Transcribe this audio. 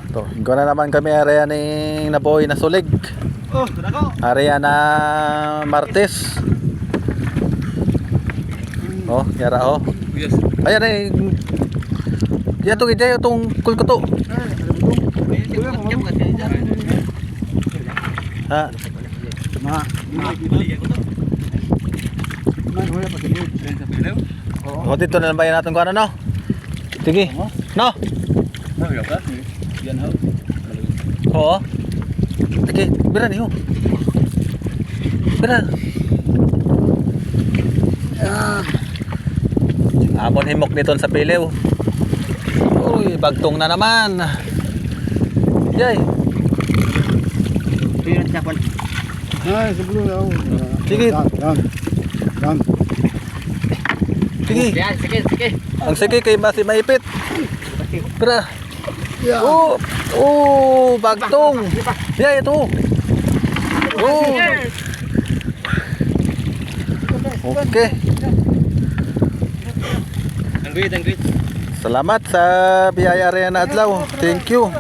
To, ikaw na naman kami area ni nabuhay na sulig. Oh, dako. Area na Martes. Oh, yara oh. Yes. Ayan eh. Yan to kita itong kulkuto. Ha? O dito na lang bayan natin kung ano no? Sige. No? Oo. Sige, bira niyo. Bira. Amon himok nito sa pilew. Uy, bagtong na naman. Yay. Ay, sebelum tahu. Sige. Dan. Sige. Sige. Ang sige kay masih maipit. Bira. Ya. Oh, bagtong. Ya itu. Oh. Oke. Ang great. Salamat sa biyaya rin na adlaw. Thank you.